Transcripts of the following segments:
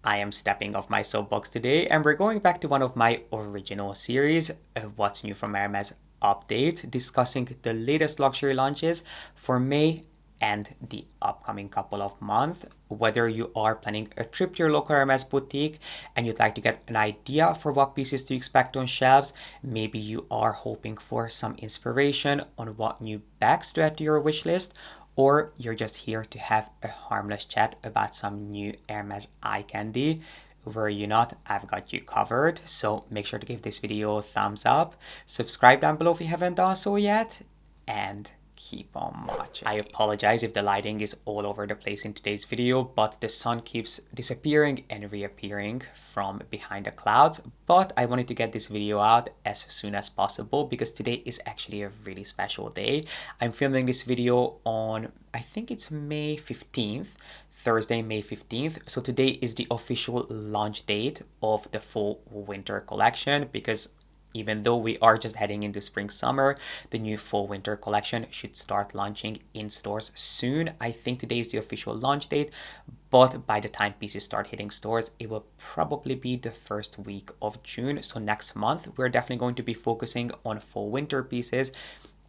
I am stepping off my soapbox today and we're going back to one of my original series, What's New from Hermes update, discussing the latest luxury launches for May and the upcoming couple of months. Whether you are planning a trip to your local Hermes boutique and you'd like to get an idea for what pieces to expect on shelves, maybe you are hoping for some inspiration on what new bags to add to your wish list, or you're just here to have a harmless chat about some new Hermes eye candy. Were you not, I've got you covered. So make sure to give this video a thumbs up, subscribe down below if you haven't done so yet, and keep on watching. I apologize if the lighting is all over the place in today's video, but the sun keeps disappearing and reappearing from behind the clouds. But I wanted to get this video out as soon as possible because today is actually a really special day. I'm filming this video on, I think it's May 15th. Thursday, May 15th. So today is the official launch date of the fall winter collection, because even though we are just heading into spring summer, the new fall winter collection should start launching in stores soon. I think today is the official launch date, but by the time pieces start hitting stores, it will probably be the first week of June. So next month, we're definitely going to be focusing on fall winter pieces,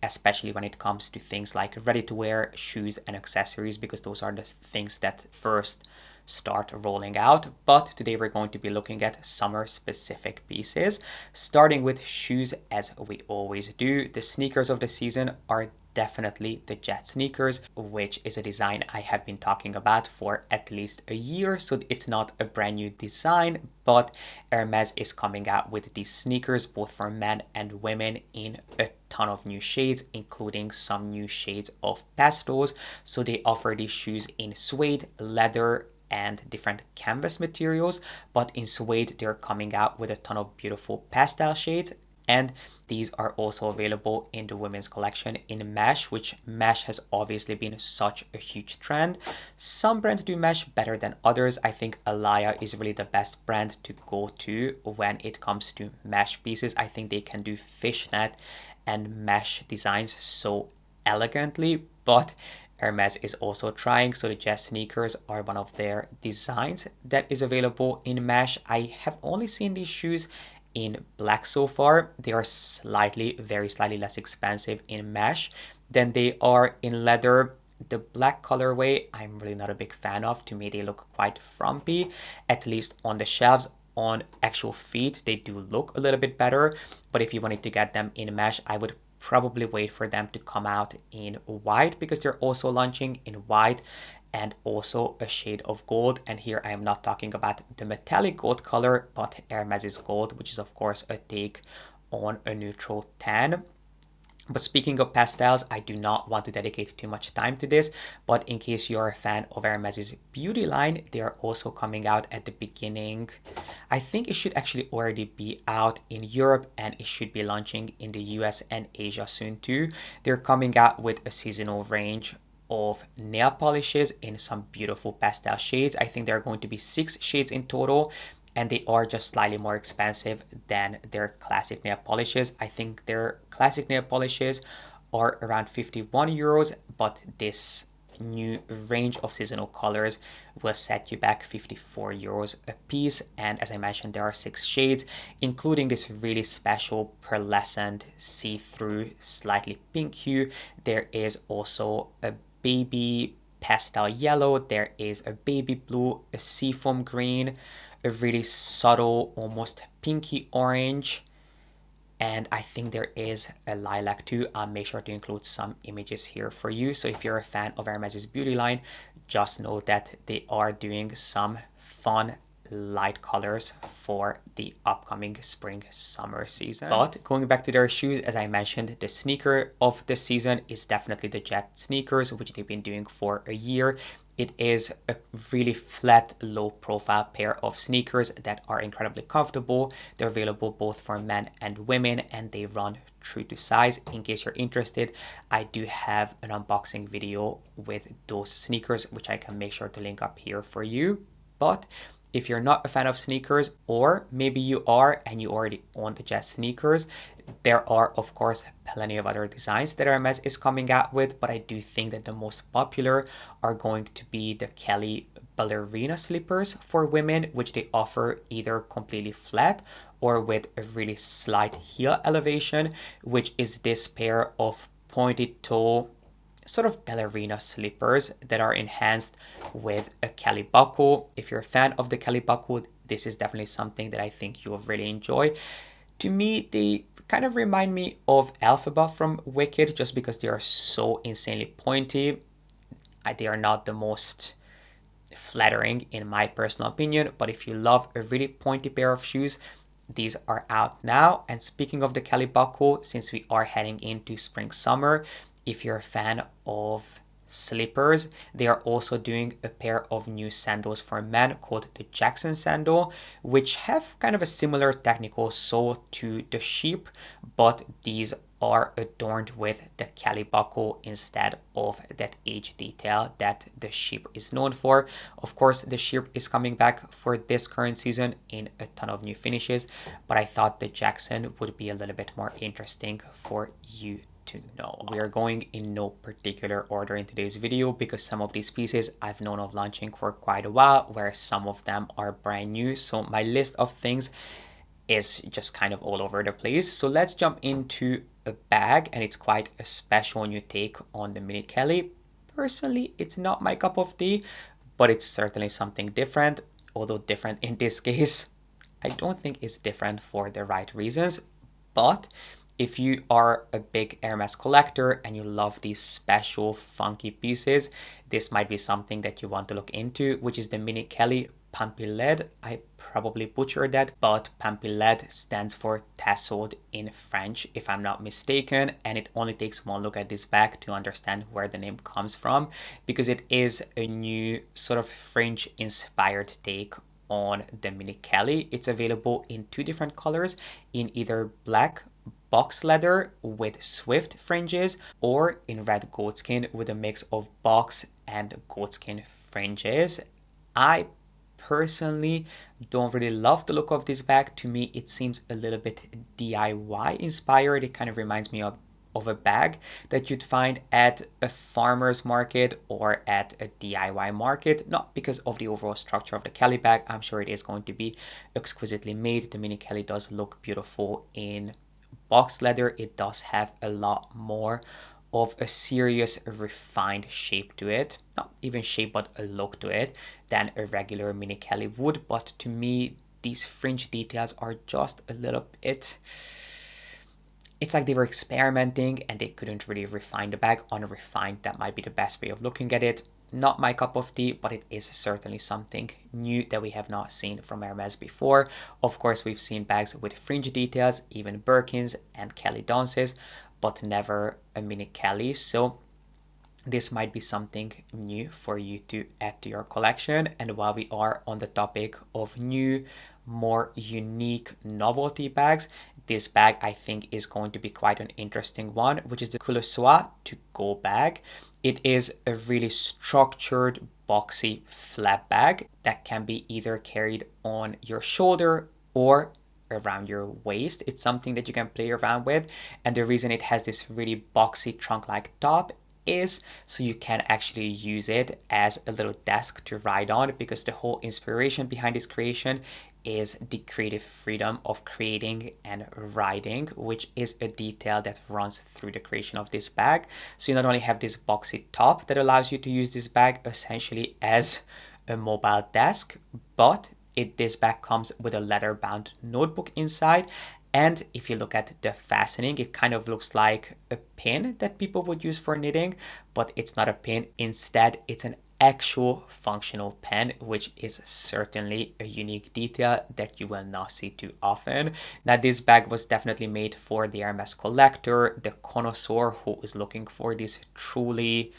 especially when it comes to things like ready-to-wear, shoes and accessories, because those are the things that first start rolling out. But today we're going to be looking at summer specific pieces, starting with shoes as we always do. The sneakers of the season are definitely the Jet sneakers, which is a design I have been talking about for at least a year. So it's not a brand new design, but Hermes is coming out with these sneakers both for men and women in a ton of new shades, including some new shades of pastels. So they offer these shoes in suede, leather, and different canvas materials, but in suede they're coming out with a ton of beautiful pastel shades, and these are also available in the women's collection in mesh, which mesh has obviously been such a huge trend. Some brands do mesh better than others. I think Alaya is really the best brand to go to when it comes to mesh pieces. I think they can do fishnet and mesh designs so elegantly, but Hermes is also trying. So the Jet sneakers are one of their designs that is available in mesh. I have only seen these shoes in black so far. They are very slightly less expensive in mesh than they are in leather. The black colorway I'm really not a big fan of. To me they look quite frumpy, at least on the shelves. On actual feet they do look a little bit better, but if you wanted to get them in mesh, I would probably wait for them to come out in white, because they're also launching in white and also a shade of gold. And here I am not talking about the metallic gold color, but Hermes's gold, which is of course a take on a neutral tan. But speaking of pastels, I do not want to dedicate too much time to this, but in case you're a fan of Hermes's beauty line, they are also coming out at the beginning. I think it should actually already be out in Europe, and it should be launching in the US and Asia soon too. They're coming out with a seasonal range of nail polishes in some beautiful pastel shades. I think there are going to be 6 shades in total, and they are just slightly more expensive than their classic nail polishes. I think their classic nail polishes are around 51 euros, but this new range of seasonal colors will set you back 54 euros a piece. And as I mentioned, there are 6 shades, including this really special pearlescent see-through slightly pink hue. There is also a baby pastel yellow, there is a baby blue, a seafoam green, a really subtle, almost pinky orange, and I think there is a lilac too. I'll make sure to include some images here for you. So if you're a fan of Hermes's beauty line, just know that they are doing some fun light colors for the upcoming spring summer season. But going back to their shoes, as I mentioned, the sneaker of the season is definitely the Jet sneakers, which they've been doing for a year. It is a really flat, low profile pair of sneakers that are incredibly comfortable. They're available both for men and women, and they run true to size. In case you're interested, I do have an unboxing video with those sneakers, which I can make sure to link up here for you. But if you're not a fan of sneakers, or maybe you are and you already own the Jet sneakers, there are of course plenty of other designs that Hermes is coming out with, but I do think that the most popular are going to be the Kelly ballerina slippers for women, which they offer either completely flat or with a really slight heel elevation, which is this pair of pointed toe sort of ballerina slippers that are enhanced with a Kelly buckle. If you're a fan of the Kelly buckle, this is definitely something that I think you will really enjoy. To me, they kind of remind me of Elphaba from Wicked just because they are so insanely pointy. They are not the most flattering in my personal opinion, but if you love a really pointy pair of shoes, these are out now. And speaking of the Kelly buckle, since we are heading into spring summer, if you're a fan of slippers, they are also doing a pair of new sandals for men called the Jackson sandal, which have kind of a similar technical sole to the sheep, but these are adorned with the Kelly buckle instead of that edge detail that the sheep is known for. Of course, the sheep is coming back for this current season in a ton of new finishes, but I thought the Jackson would be a little bit more interesting for you to know. We are going in no particular order in today's video because some of these pieces I've known of launching for quite a while, where some of them are brand new. So my list of things is just kind of all over the place. So let's jump into a bag, and it's quite a special new take on the Mini Kelly. Personally, it's not my cup of tea, but it's certainly something different, although different in this case. I don't think it's different for the right reasons, but if you are a big Hermes collector and you love these special funky pieces, this might be something that you want to look into, which is the Mini Kelly Pampilles. I probably butchered that, but Pampilles stands for tasseled in French, if I'm not mistaken, and it only takes one look at this bag to understand where the name comes from, because it is a new sort of French inspired take on the Mini Kelly. It's available in two different colors, in either black box leather with swift fringes, or in red goatskin with a mix of box and goatskin fringes. I personally don't really love the look of this bag. To me, it seems a little bit DIY inspired. It kind of reminds me of a bag that you'd find at a farmer's market or at a DIY market, not because of the overall structure of the Kelly bag. I'm sure it is going to be exquisitely made. The Mini Kelly does look beautiful in box leather. It does have a lot more of a serious refined shape to it, not even shape but a look to it, than a regular Mini Kelly would. But to me, these fringe details are just a little bit, it's like they were experimenting and they couldn't really refine the bag. Unrefined, that might be the best way of looking at it. Not my cup of tea, but it is certainly something new that we have not seen from Hermes before. Of course, we've seen bags with fringe details, even Birkins and Kelly Dances, but never a Mini Kelly. So this might be something new for you to add to your collection. And while we are on the topic of new, more unique novelty bags, this bag I think is going to be quite an interesting one, which is the Coulisseaux To Go bag. It is a really structured, boxy, flat bag that can be either carried on your shoulder or around your waist. It's something that you can play around with, and the reason it has this really boxy trunk-like top is so you can actually use it as a little desk to write on, because the whole inspiration behind this creation is the creative freedom of creating and writing, which is a detail that runs through the creation of this bag. So you not only have this boxy top that allows you to use this bag essentially as a mobile desk, but this bag comes with a leather bound notebook inside. And if you look at the fastening, it kind of looks like a pin that people would use for knitting, but it's not a pin. Instead, it's an actual functional pen, which is certainly a unique detail that you will not see too often. Now, this bag was definitely made for the Hermes collector, the connoisseur who is looking for these truly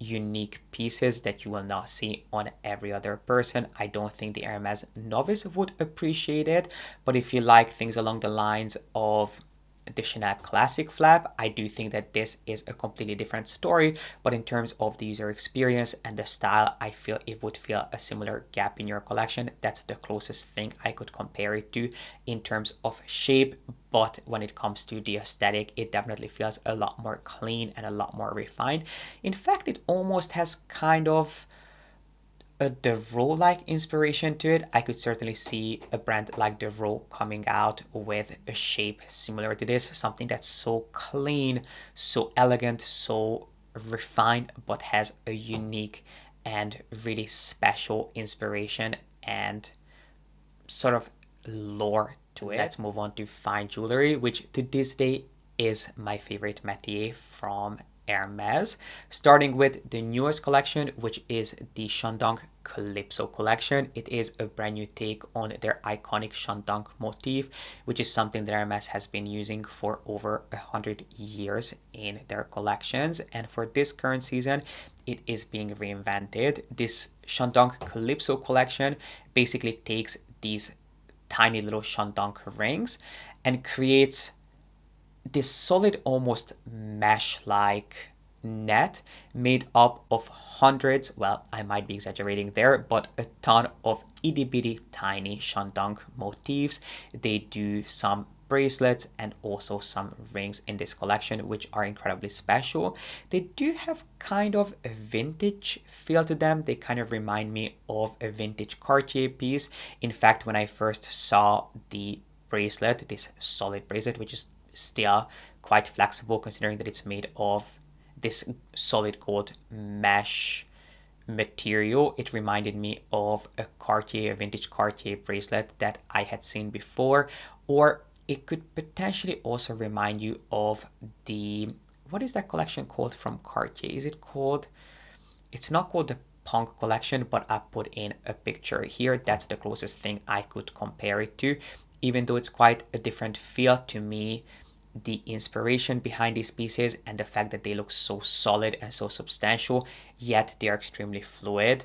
unique pieces that you will not see on every other person. I don't think the Hermes novice would appreciate it, but if you like things along the lines of the Chanel Classic flap, I do think that this is a completely different story. But in terms of the user experience and the style, I feel it would fill a similar gap in your collection. That's the closest thing I could compare it to in terms of shape. But when it comes to the aesthetic, it definitely feels a lot more clean and a lot more refined. In fact, it almost has kind of a Devro-like inspiration to it. I could certainly see a brand like Devro coming out with a shape similar to this, something that's so clean, so elegant, so refined, but has a unique and really special inspiration and sort of lore to it. Let's move on to fine jewelry, which to this day is my favorite métier from Hermes, starting with the newest collection, which is the Shandong Calypso collection. It is a brand new take on their iconic Shandong motif, which is something that Hermes has been using for over 100 years in their collections. And for this current season, it is being reinvented. This Shandong Calypso collection basically takes these tiny little Shandong rings and creates this solid, almost mesh-like net made up of hundreds, well, I might be exaggerating there, but a ton of itty-bitty tiny Shandong motifs. They do some bracelets and also some rings in this collection, which are incredibly special. They do have kind of a vintage feel to them. They kind of remind me of a vintage Cartier piece. In fact, when I first saw the bracelet, this solid bracelet, which is still quite flexible considering that it's made of this solid gold mesh material, it reminded me of a Cartier, a vintage Cartier bracelet that I had seen before. Or it could potentially also remind you of the, what is that collection called from Cartier? Is it called, it's not called the Punk collection, but I put in a picture here. That's the closest thing I could compare it to. Even though it's quite a different feel to me, the inspiration behind these pieces and the fact that they look so solid and so substantial, yet they're extremely fluid,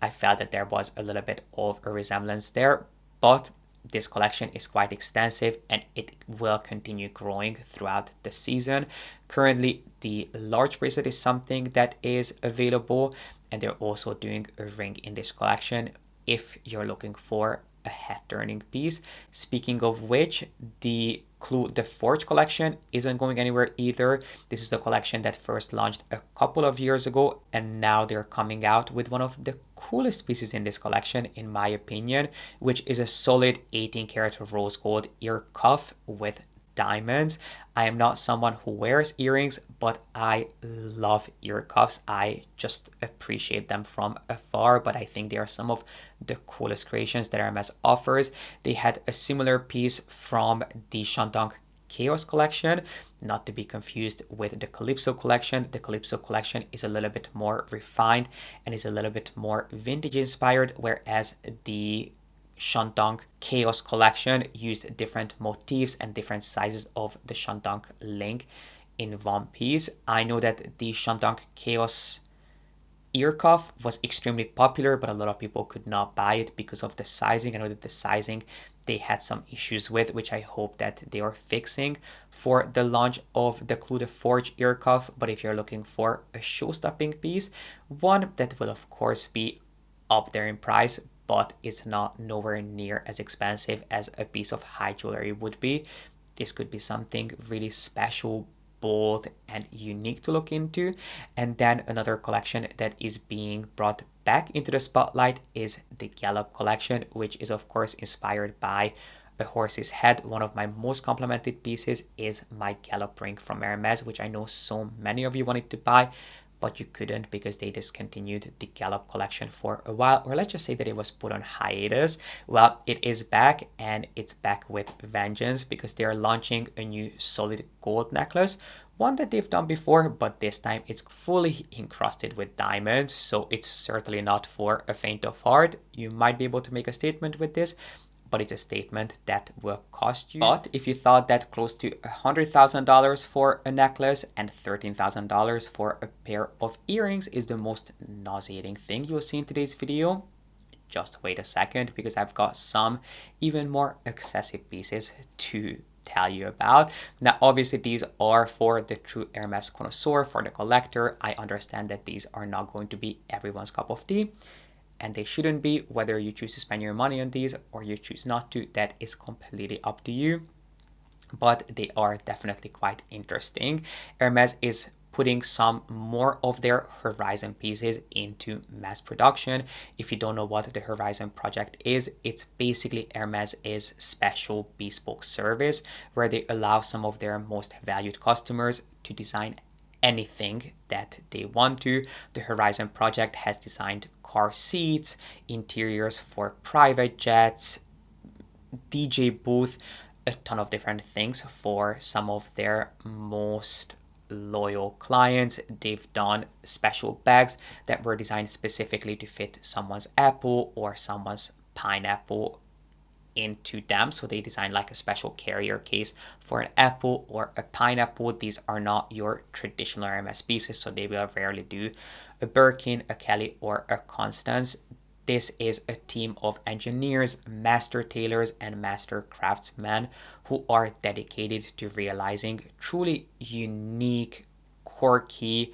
I felt that there was a little bit of a resemblance there. But this collection is quite extensive and it will continue growing throughout the season. Currently, the large bracelet is something that is available, and they're also doing a ring in this collection if you're looking for a head-turning piece. Speaking of which, the Cloute de Forge collection isn't going anywhere either. This is the collection that first launched a couple of years ago, and now they're coming out with one of the coolest pieces in this collection, in my opinion, which is a solid 18 karat rose gold ear cuff with diamonds. I am not someone who wears earrings, but I love ear cuffs. I just appreciate them from afar, but I think they are some of the coolest creations that Hermes offers. They had a similar piece from the Shandong Chaos collection, not to be confused with the Calypso collection. The Calypso collection is a little bit more refined and is a little bit more vintage inspired, whereas the Shandong Chaos collection used different motifs and different sizes of the Shandong link in one piece. I know that the Shandong Chaos ear cuff was extremely popular, but a lot of people could not buy it because of the sizing. I know that the sizing they had some issues with, which I hope that they are fixing for the launch of the Cloute de Forge ear cuff. But if you're looking for a show-stopping piece, one that will of course be up there in price, but it's not nowhere near as expensive as a piece of high jewelry would be. This could be something really special, bold, and unique to look into. And then another collection that is being brought back into the spotlight is the Gallop collection, which is of course inspired by a horse's head. One of my most complimented pieces is my Gallop ring from Hermes, which I know so many of you wanted to buy, but you couldn't because they discontinued the Gallop collection for a while, or let's just say that it was put on hiatus. Well, it is back, and it's back with vengeance because they are launching a new solid gold necklace, one that they've done before, but this time it's fully encrusted with diamonds, so it's certainly not for a faint of heart. You might be able to make a statement with this, but it's a statement that will cost you. But if you thought that close to $100,000 for a necklace and $13,000 for a pair of earrings is the most nauseating thing you'll see in today's video, just wait a second, because I've got some even more excessive pieces to tell you about. Now, obviously these are for the true Hermes connoisseur, for the collector. I understand that these are not going to be everyone's cup of tea, and they shouldn't be. Whether you choose to spend your money on these or you choose not to, that is completely up to you. But they are definitely quite interesting. Hermes is putting some more of their Horizon pieces into mass production. If you don't know what the Horizon project is, it's basically Hermes' special bespoke service where they allow some of their most valued customers to design anything that they want to. The Horizon project has designed car seats, interiors for private jets, DJ booth, a ton of different things for some of their most loyal clients. They've done special bags that were designed specifically to fit someone's apple or someone's pineapple into them. So they designed like a special carrier case for an apple or a pineapple. These are not your traditional Hermes pieces, so they will rarely do a Birkin, a Kelly, or a Constance. This is a team of engineers, master tailors, and master craftsmen who are dedicated to realizing truly unique, quirky,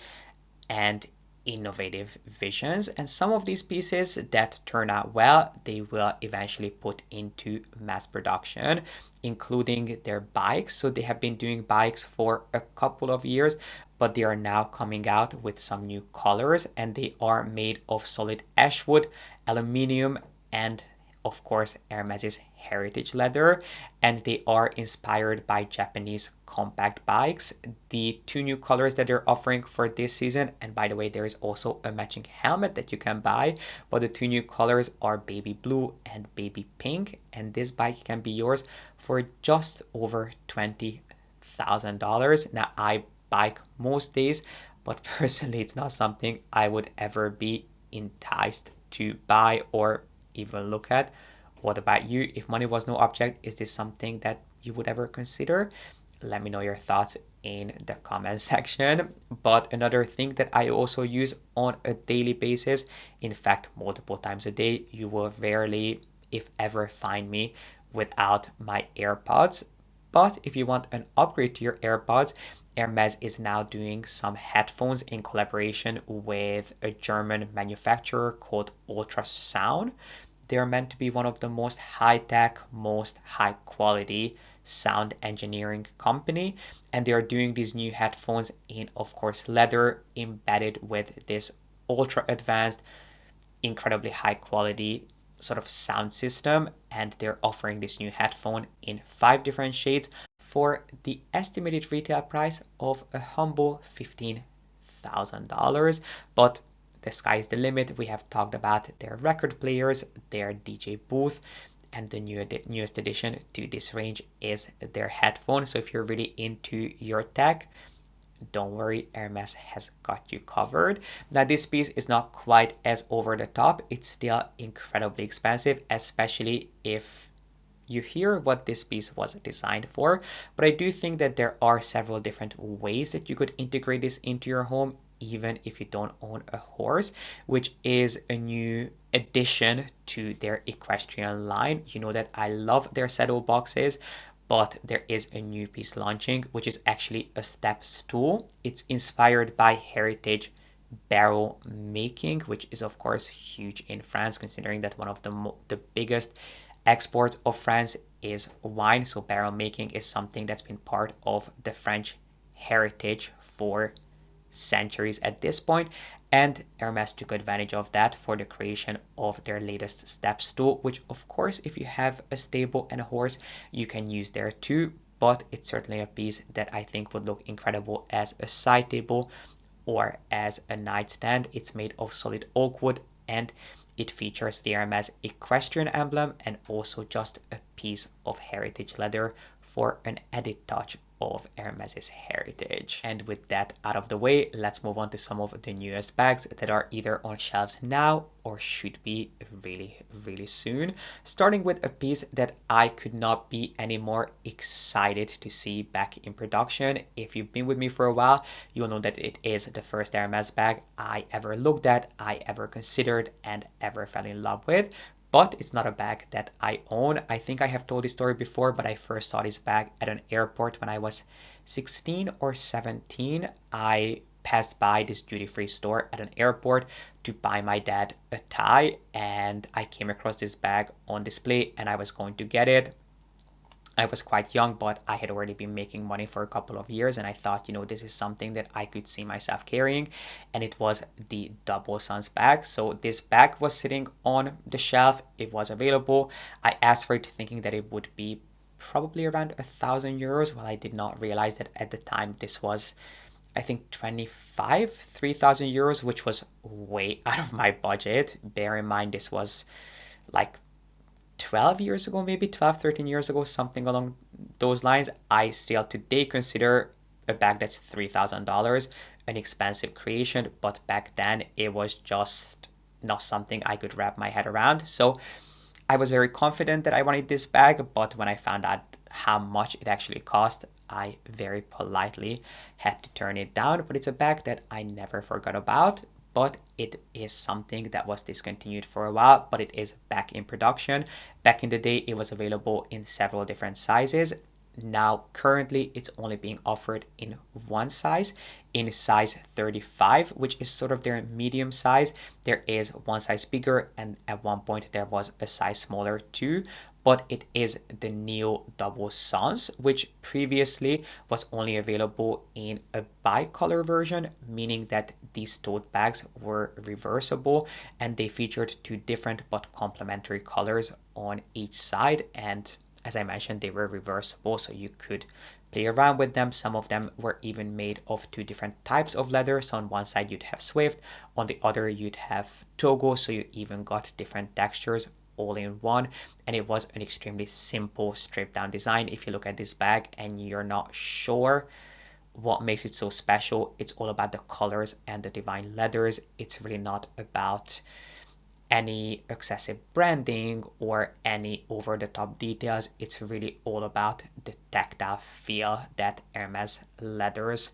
and innovative visions. And some of these pieces that turn out well, they will eventually put into mass production, including their bikes. So they have been doing bikes for a couple of years, but they are now coming out with some new colors, and they are made of solid ash wood, aluminium, and of course Hermes's heritage leather, and they are inspired by Japanese compact bikes. The two new colors that they're offering for this season, and by the way, there is also a matching helmet that you can buy, but the two new colors are baby blue and baby pink, and this bike can be yours for just over $20,000. Now, I bike most days, but personally it's not something I would ever be enticed to buy or even look at. What about you? If money was no object, is this something that you would ever consider? Let me know your thoughts in the comment section. But another thing that I also use on a daily basis, in fact multiple times a day, you will rarely, if ever, find me without my AirPods. But if you want an upgrade to your AirPods, Hermes is now doing some headphones in collaboration with a German manufacturer called Ultrasound. They're meant to be one of the most high-tech, most high-quality sound engineering company, and they are doing these new headphones in, of course, leather embedded with this ultra advanced, incredibly high quality sort of sound system, and they're offering this new headphone in 5 different shades for the estimated retail price of a humble $15,000. But the sky is the limit. We have talked about their record players, their DJ booth, and the newest addition to this range is their headphone. So if you're really into your tech, don't worry, Hermes has got you covered. Now, this piece is not quite as over the top. It's still incredibly expensive, especially if you hear what this piece was designed for. But I do think that there are several different ways that you could integrate this into your home, even if you don't own a horse, which is a new addition to their equestrian line. You know that I love their saddle boxes, but there is a new piece launching, which is actually a step stool. It's inspired by heritage barrel making, which is of course huge in France, considering that one of the biggest exports of France is wine. So barrel making is something that's been part of the French heritage for centuries at this point, and Hermes took advantage of that for the creation of their latest step stool, which of course, if you have a stable and a horse, you can use there too, but it's certainly a piece that I think would look incredible as a side table or as a nightstand. It's made of solid oak wood, and it features the Hermes equestrian emblem and also just a piece of heritage leather for an added touch of Hermes's heritage. And with that out of the way, let's move on to some of the newest bags that are either on shelves now or should be really soon. Starting with a piece that I could not be any more excited to see back in production. If you've been with me for a while, you'll know that it is the first Hermes bag I ever looked at, I ever considered, and ever fell in love with. But it's not a bag that I own. I think I have told this story before, but I first saw this bag at an airport when I was 16 or 17. I passed by this duty-free store at an airport to buy my dad a tie, and I came across this bag on display and I was going to get it. I was quite young, but I had already been making money for a couple of years, and I thought, this is something that I could see myself carrying, and it was the Double Suns bag. So this bag was sitting on the shelf. It was available. I asked for it thinking that it would be probably around €1,000. Well, I did not realize that at the time this was, I think, 3,000 euros, which was way out of my budget. Bear in mind, this was like 12 years ago, maybe 12, 13 years ago, something along those lines. I still today consider a bag that's $3,000 an expensive creation, but back then it was just not something I could wrap my head around. So I was very confident that I wanted this bag, but when I found out how much it actually cost, I very politely had to turn it down. But it's a bag that I never forgot about, but it is something that was discontinued for a while, but it is back in production. Back in the day, it was available in several different sizes. Now, currently, it's only being offered in one size, in size 35, which is sort of their medium size. There is one size bigger, and at one point there was a size smaller too, but it is the Neo Double Suns, which previously was only available in a bicolor version, meaning that these tote bags were reversible, and they featured two different but complementary colors on each side. And as I mentioned, they were reversible, so you could play around with them. Some of them were even made of two different types of leather. So on one side you'd have Swift, on the other you'd have Togo, so you even got different textures all in one. And it was an extremely simple stripped down design. If you look at this bag and you're not sure what makes it so special, it's all about the colors and the divine leathers. It's really not about any excessive branding or any over-the-top details. It's really all about the tactile feel that Hermes leathers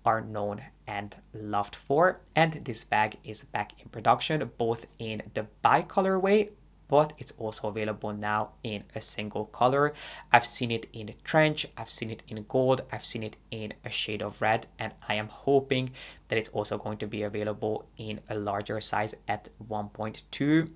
are known and loved for. And this bag is back in production, both in the bicolor way, but it's also available now in a single color. I've seen it in trench, I've seen it in gold, I've seen it in a shade of red, and I am hoping that it's also going to be available in a larger size at 1.2,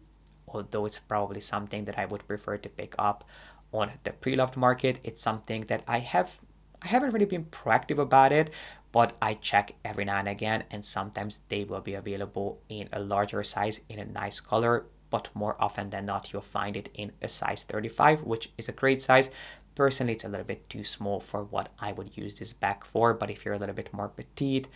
although it's probably something that I would prefer to pick up on the pre-loved market. It's something that I haven't really been proactive about it, but I check every now and again, and sometimes they will be available in a larger size in a nice color, but more often than not, you'll find it in a size 35, which is a great size. Personally, it's a little bit too small for what I would use this bag for, but if you're a little bit more petite,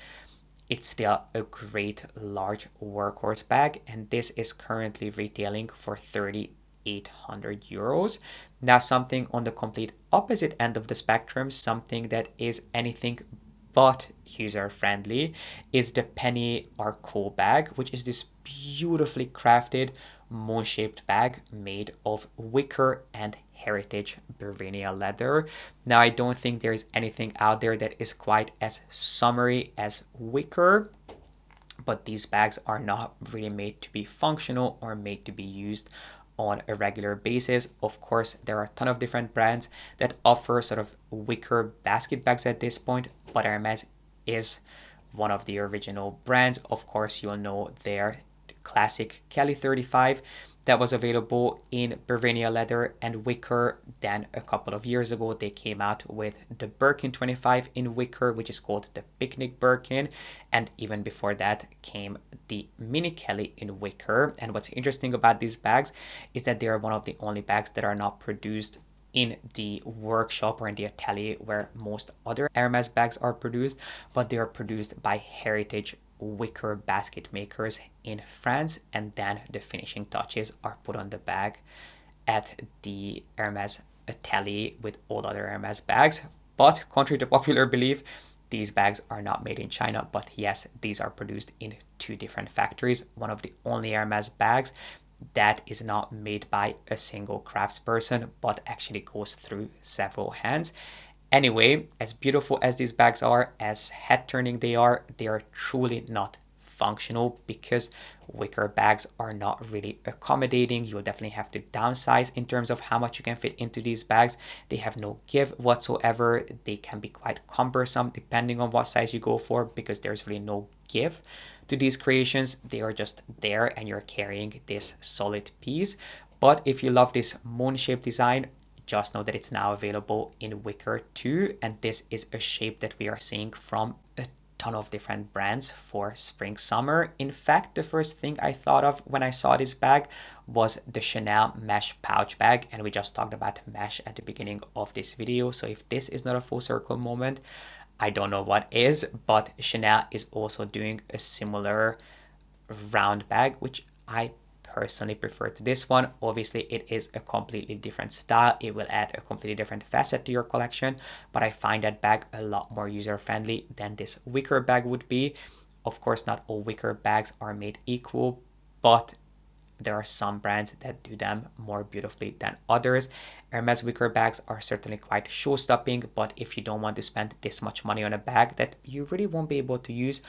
it's still a great large workhorse bag, and this is currently retailing for 3,800 euros. Now, something on the complete opposite end of the spectrum, something that is anything but user friendly, is the Penny Arco bag, which is this beautifully crafted moon-shaped bag made of wicker and heritage Bavaria leather. Now, I don't think there's anything out there that is quite as summery as wicker, but these bags are not really made to be functional or made to be used on a regular basis. Of course, there are a ton of different brands that offer sort of wicker basket bags at this point, but Hermes is one of the original brands. Of course, you'll know their classic Kelly 35 that was available in Bavaria leather and wicker. Then a couple of years ago, they came out with the Birkin 25 in wicker, which is called the Picnic Birkin. And even before that came the Mini Kelly in wicker. And what's interesting about these bags is that they are one of the only bags that are not produced in the workshop or in the atelier where most other Hermes bags are produced, but they are produced by heritage wicker basket makers in France, and then the finishing touches are put on the bag at the Hermes atelier with all other Hermes bags. But contrary to popular belief, these bags are not made in China, but yes, these are produced in two different factories. One of the only Hermes bags that is not made by a single craftsperson, but actually goes through several hands. Anyway, as beautiful as these bags are, as head-turning they are truly not functional because wicker bags are not really accommodating. You'll definitely have to downsize in terms of how much you can fit into these bags. They have no give whatsoever. They can be quite cumbersome depending on what size you go for because there's really no give to these creations. They are just there and you're carrying this solid piece. But if you love this moon-shaped design, just know that it's now available in wicker too, and this is a shape that we are seeing from a ton of different brands for spring summer. In fact, the first thing I thought of when I saw this bag was the Chanel mesh pouch bag, and we just talked about mesh at the beginning of this video. So if this is not a full circle moment, I don't know what is. But Chanel is also doing a similar round bag, which I personally prefer to this one. Obviously, it is a completely different style. It will add a completely different facet to your collection, but I find that bag a lot more user-friendly than this wicker bag would be. Of course, not all wicker bags are made equal, but there are some brands that do them more beautifully than others. Hermes wicker bags are certainly quite show-stopping, but if you don't want to spend this much money on a bag that you really won't be able to use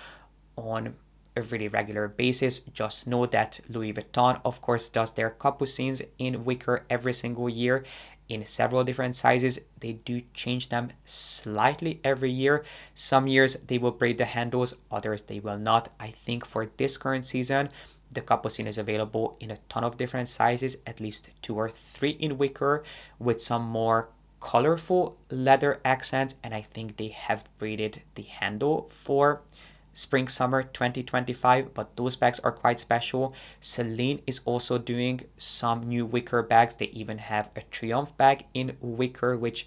on a really regular basis, just know that Louis Vuitton, of course, does their capucines in wicker every single year in several different sizes. They do change them slightly every year. Some years they will braid the handles, others they will not. I think for this current season, the capucine is available in a ton of different sizes, at least 2 or 3 in wicker, with some more colorful leather accents, and I think they have braided the handle for spring summer 2025, but those bags are quite special. Celine is also doing some new wicker bags. They even have a Triumph bag in wicker, which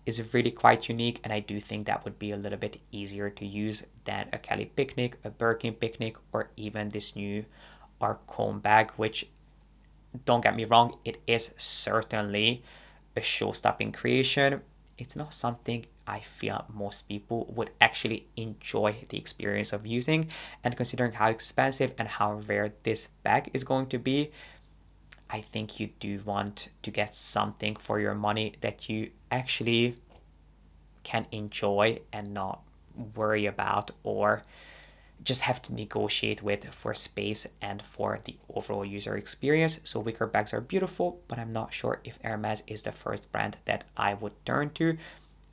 is really quite unique, and I do think that would be a little bit easier to use than a Kelly Picnic, a Birkin Picnic, or even this new Arcombe bag, which, don't get me wrong, it is certainly a show-stopping creation. It's not something I feel most people would actually enjoy the experience of using, and considering how expensive and how rare this bag is going to be, I think you do want to get something for your money that you actually can enjoy and not worry about or just have to negotiate with for space and for the overall user experience. So wicker bags are beautiful, but I'm not sure if Hermes is the first brand that I would turn to.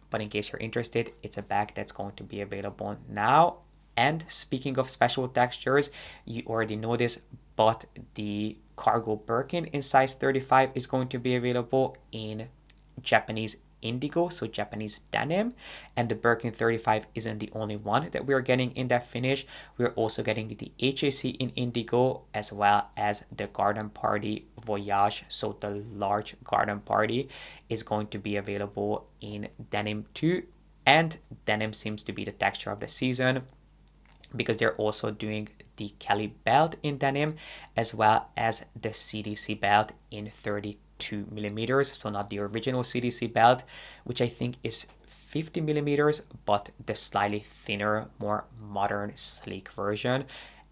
But in case you're interested, it's a bag that's going to be available now. And speaking of special textures, you already know this, but the cargo Birkin in size 35 is going to be available in Japanese indigo, so Japanese denim, and the Birkin 35 isn't the only one that we're getting in that finish. We're also getting the HAC in indigo, as well as the Garden Party Voyage, so the large Garden Party is going to be available in denim too, and denim seems to be the texture of the season because they're also doing the Kelly belt in denim, as well as the CDC belt in 32 millimeters, so not the original CDC belt, which I think is 50 millimeters, but the slightly thinner, more modern, sleek version.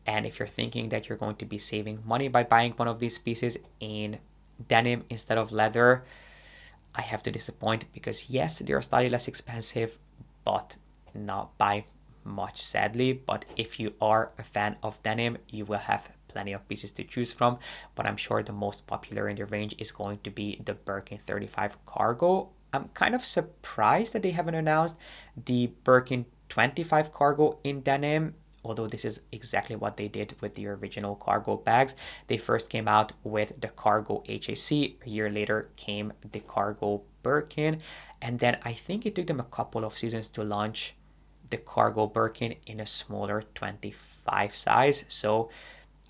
And if you're thinking that you're going to be saving money by buying one of these pieces in denim instead of leather, I have to disappoint, because yes, they are slightly less expensive, but not by much, sadly. But if you are a fan of denim, you will have plenty of pieces to choose from, but I'm sure the most popular in the range is going to be the Birkin 35 cargo. I'm kind of surprised that they haven't announced the Birkin 25 cargo in denim, although this is exactly what they did with the original cargo bags. They first came out with the cargo HAC, a year later came the cargo Birkin, and then I think it took them a couple of seasons to launch the cargo Birkin in a smaller 25 size. So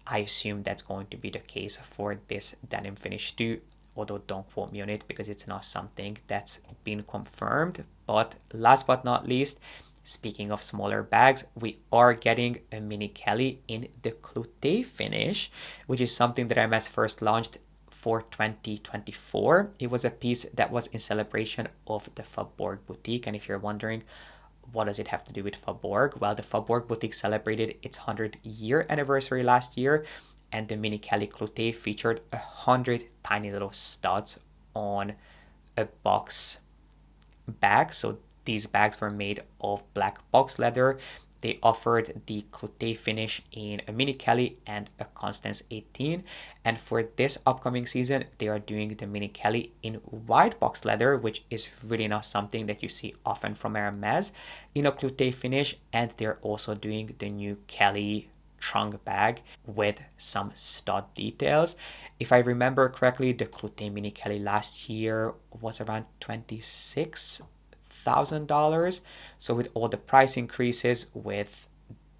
I assume that's going to be the case for this denim finish too, although don't quote me on it because it's not something that's been confirmed. But last but not least, speaking of smaller bags, we are getting a Mini Kelly in the Cloute finish, which is something that Hermes first launched for 2024. It was a piece that was in celebration of the Faubourg boutique, and if you're wondering, what does it have to do with Faubourg? Well, the Faubourg boutique celebrated its 100-year anniversary last year, and the Mini Kelly Cloute featured 100 tiny little studs on a box bag. So these bags were made of black box leather. They offered the Cloute finish in a Mini Kelly and a Constance 18. And for this upcoming season, they are doing the Mini Kelly in white box leather, which is really not something that you see often from Hermes, in a Cloute finish. And they're also doing the new Kelly trunk bag with some stud details. If I remember correctly, the Cloute Mini Kelly last year was around $26,000. So with all the price increases, with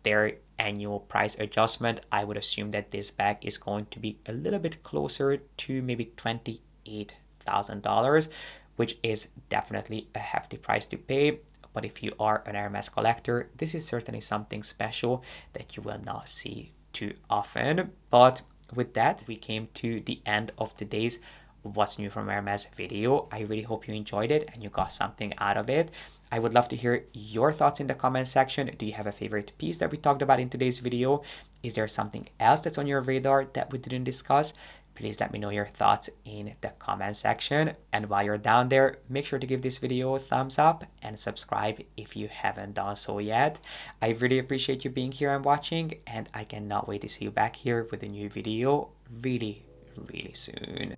their annual price adjustment, I would assume that this bag is going to be a little bit closer to maybe $28,000, which is definitely a hefty price to pay. But if you are an Hermes collector, this is certainly something special that you will not see too often. But with that, we came to the end of today's What's New from Hermes video. I really hope you enjoyed it and you got something out of it. I would love to hear your thoughts in the comment section. Do you have a favorite piece that we talked about in today's video? Is there something else that's on your radar that we didn't discuss? Please let me know your thoughts in the comment section. And while you're down there, make sure to give this video a thumbs up and subscribe if you haven't done so yet. I really appreciate you being here and watching, and I cannot wait to see you back here with a new video really, really soon.